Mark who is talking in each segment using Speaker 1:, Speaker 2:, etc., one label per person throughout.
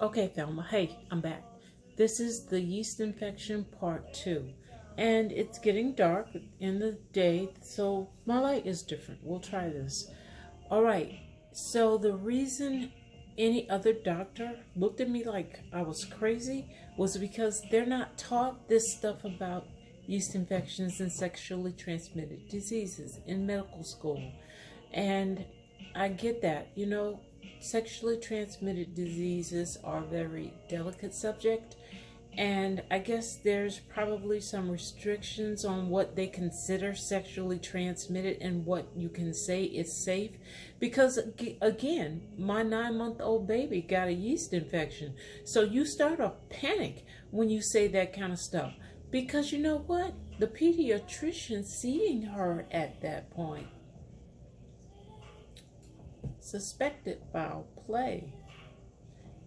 Speaker 1: Okay, Thelma. Hey, I'm back. This is the yeast infection part 2. And it's getting dark in the day, so my light is different. We'll try this. All right. So the reason any other doctor looked at me like I was crazy was because they're not taught this stuff about yeast infections and sexually transmitted diseases in medical school. And I get that, sexually transmitted diseases are a very delicate subject, and I guess there's probably some restrictions on what they consider sexually transmitted and what you can say is safe. Because again, my 9-month-old baby got a yeast infection. So you start a panic when you say that kind of stuff. Because you know what? The pediatrician seeing her at that point suspected foul play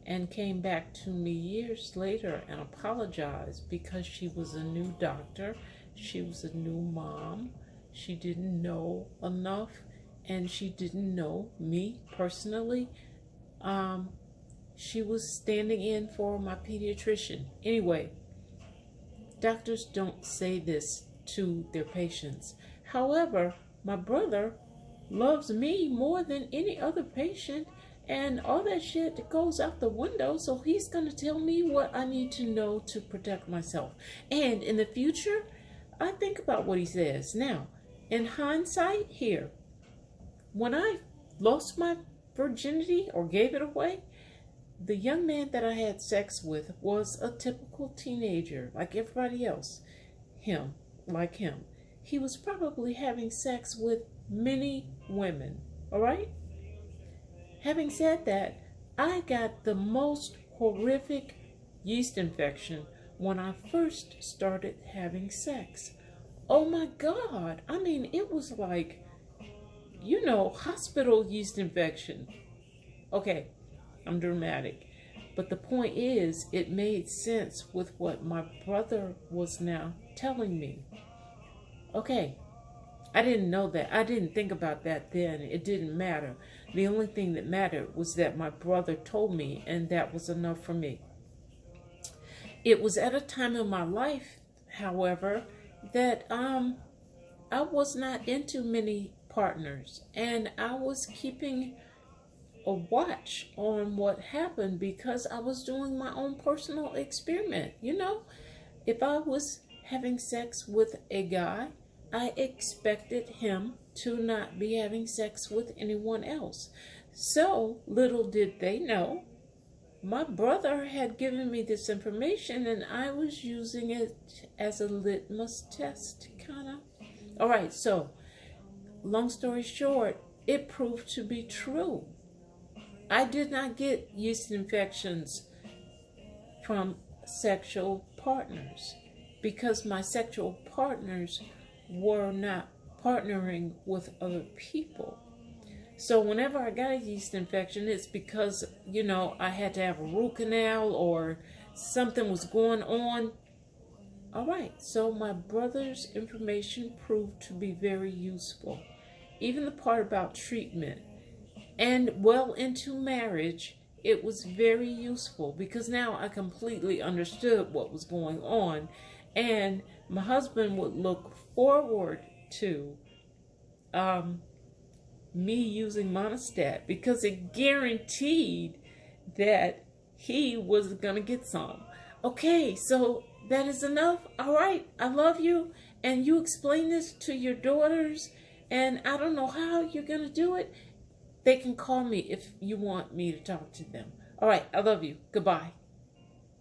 Speaker 1: and came back to me years later and apologized because she was a new doctor, she was a new mom, she didn't know enough, and she didn't know me personally. She was standing in for my pediatrician. Anyway, doctors don't say this to their patients. However, my brother loves me more than any other patient, and all that shit goes out the window, so he's going to tell me what I need to know to protect myself. And in the future, I think about what he says. Now, in hindsight here, when I lost my virginity or gave it away, the young man that I had sex with was a typical teenager, like everybody else. Like him. He was probably having sex with many women, all right? Having said that, I got the most horrific yeast infection when I first started having sex. Oh my God. I mean, it was like, hospital yeast infection. Okay, I'm dramatic. But the point is, it made sense with what my brother was now telling me. Okay. I didn't know that. I didn't think about that then. It didn't matter. The only thing that mattered was that my brother told me, and that was enough for me. It was at a time in my life, however, that I was not into many partners, and I was keeping a watch on what happened because I was doing my own personal experiment. If I was having sex with a guy, I expected him to not be having sex with anyone else. So, little did they know, my brother had given me this information and I was using it as a litmus test, kind of. All right, so, long story short, it proved to be true. I did not get yeast infections from sexual partners because my sexual partners were not partnering with other people. So whenever I got a yeast infection, it's because, I had to have a root canal or something was going on. All right, so my brother's information proved to be very useful. Even the part about treatment and well into marriage, it was very useful because now I completely understood what was going on. And my husband would look forward to me using Monistat because it guaranteed that he was going to get some. Okay, so that is enough. All right, I love you. And you explain this to your daughters, and I don't know how you're going to do it. They can call me if you want me to talk to them. All right, I love you. Goodbye.